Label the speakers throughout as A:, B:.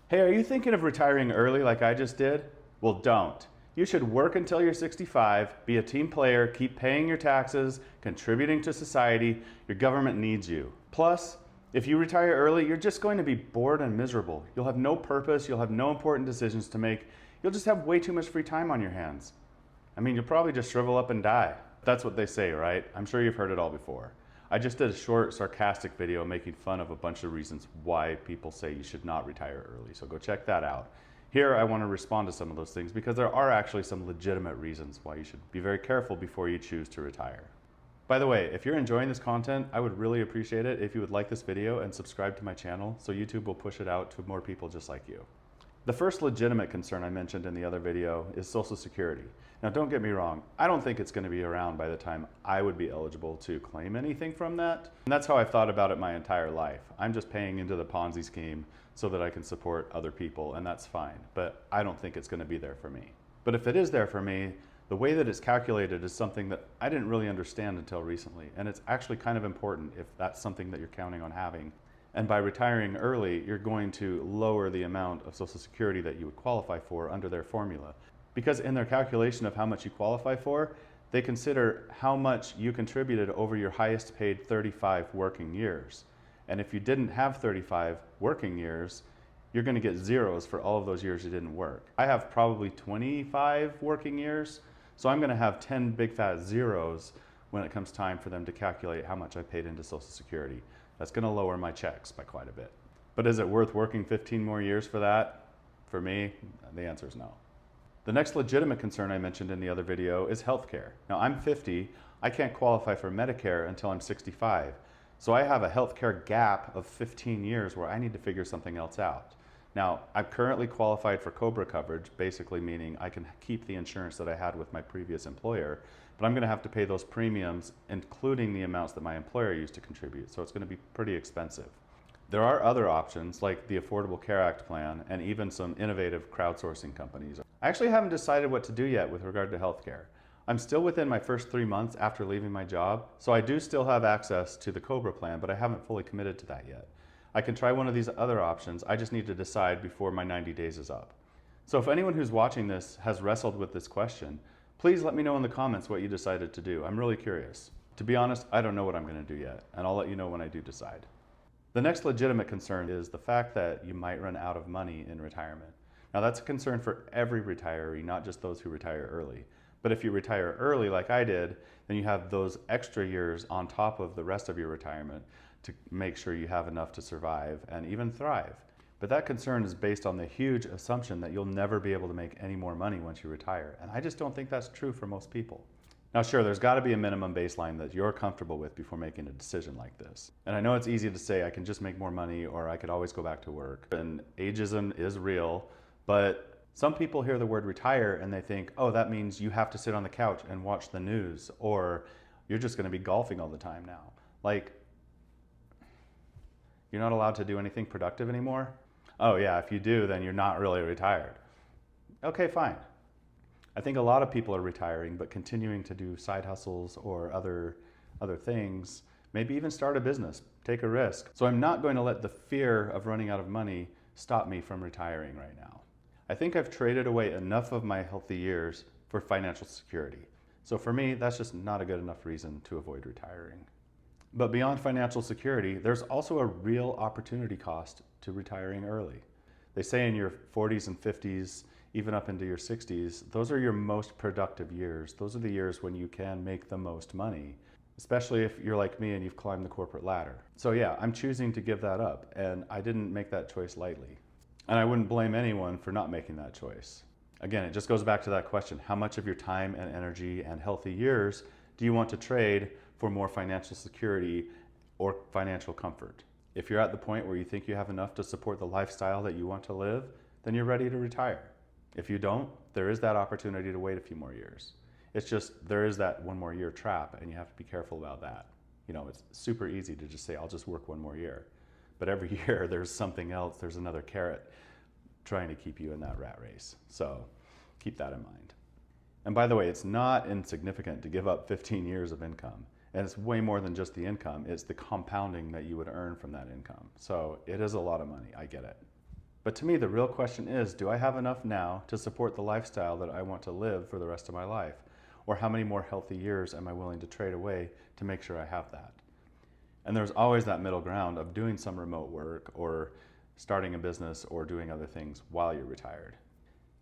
A: Hey, are you thinking of retiring early like I just did? Well, don't. You should work until you're 65, be a team player, keep paying your taxes, contributing to society. Your government needs you. Plus, if you retire early, you're just going to be bored and miserable. You'll have no purpose, you'll have no important decisions to make. You'll just have way too much free time on your hands. I mean, you'll probably just shrivel up and die. That's what they say, right? I'm sure you've heard it all before. I just did a short, sarcastic video making fun of a bunch of reasons why people say you should not retire early, so go check that out. Here, I want to respond to some of those things because there are actually some legitimate reasons why you should be very careful before you choose to retire. By the way, if you're enjoying this content, I would really appreciate it if you would like this video and subscribe to my channel so YouTube will push it out to more people just like you. The first legitimate concern I mentioned in the other video is Social Security. Now don't get me wrong, I don't think it's going to be around by the time I would be eligible to claim anything from that. And that's how I've thought about it my entire life. I'm just paying into the Ponzi scheme so that I can support other people, and that's fine. But I don't think it's going to be there for me. But if it is there for me, the way that it's calculated is something that I didn't really understand until recently. And it's actually kind of important if that's something that you're counting on having. And by retiring early, you're going to lower the amount of Social Security that you would qualify for under their formula. Because in their calculation of how much you qualify for, they consider how much you contributed over your highest paid 35 working years. And if you didn't have 35 working years, you're going to get zeros for all of those years you didn't work. I have probably 25 working years, so I'm going to have 10 big fat zeros when it comes time for them to calculate how much I paid into Social Security. That's going to lower my checks by quite a bit. But is it worth working 15 more years for that? For me, the answer is no. The next legitimate concern I mentioned in the other video is healthcare. Now I'm 50, I can't qualify for Medicare until I'm 65. So I have a healthcare gap of 15 years where I need to figure something else out. Now, I'm currently qualified for COBRA coverage, basically meaning I can keep the insurance that I had with my previous employer, but I'm going to have to pay those premiums, including the amounts that my employer used to contribute, so it's going to be pretty expensive. There are other options, like the Affordable Care Act plan, and even some innovative crowdsourcing companies. I actually haven't decided what to do yet with regard to healthcare. I'm still within my first 3 months after leaving my job, so I do still have access to the COBRA plan, but I haven't fully committed to that yet. I can try one of these other options, I just need to decide before my 90 days is up. So if anyone who's watching this has wrestled with this question, please let me know in the comments what you decided to do. I'm really curious. To be honest, I don't know what I'm going to do yet, and I'll let you know when I do decide. The next legitimate concern is the fact that you might run out of money in retirement. Now that's a concern for every retiree, not just those who retire early. But if you retire early like I did, then you have those extra years on top of the rest of your retirement to make sure you have enough to survive and even thrive. But that concern is based on the huge assumption that you'll never be able to make any more money once you retire. And I just don't think that's true for most people. Now sure, there's got to be a minimum baseline that you're comfortable with before making a decision like this. And I know it's easy to say I can just make more money or I could always go back to work. And ageism is real, but some people hear the word retire and they think, oh, that means you have to sit on the couch and watch the news, or you're just going to be golfing all the time now. Like, you're not allowed to do anything productive anymore? Oh yeah, if you do, then you're not really retired. Okay, fine. I think a lot of people are retiring, but continuing to do side hustles or other things, maybe even start a business, take a risk. So I'm not going to let the fear of running out of money stop me from retiring right now. I think I've traded away enough of my healthy years for financial security. So for me, that's just not a good enough reason to avoid retiring. But beyond financial security, there's also a real opportunity cost to retiring early. They say in your 40s and 50s, even up into your 60s, those are your most productive years. Those are the years when you can make the most money, especially if you're like me and you've climbed the corporate ladder. So yeah, I'm choosing to give that up, and I didn't make that choice lightly. And I wouldn't blame anyone for not making that choice. Again, it just goes back to that question, how much of your time and energy and healthy years do you want to trade for more financial security or financial comfort? If you're at the point where you think you have enough to support the lifestyle that you want to live, then you're ready to retire. If you don't, there is that opportunity to wait a few more years. It's just, there is that one more year trap, and you have to be careful about that. You know, it's super easy to just say, I'll just work one more year. But every year there's something else, there's another carrot trying to keep you in that rat race. So keep that in mind. And by the way, it's not insignificant to give up 15 years of income. And it's way more than just the income, it's the compounding that you would earn from that income. So it is a lot of money, I get it. But to me, the real question is, do I have enough now to support the lifestyle that I want to live for the rest of my life? Or how many more healthy years am I willing to trade away to make sure I have that? And there's always that middle ground of doing some remote work or starting a business or doing other things while you're retired.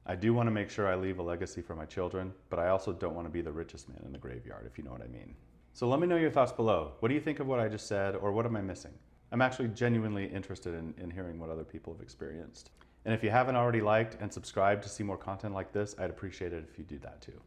A: I do want to make sure I leave a legacy for my children, but I also don't want to be the richest man in the graveyard, if you know what I mean. So let me know your thoughts below. What do you think of what I just said, or what am I missing? I'm actually genuinely interested in hearing what other people have experienced. And if you haven't already liked and subscribed to see more content like this, I'd appreciate it if you do that too.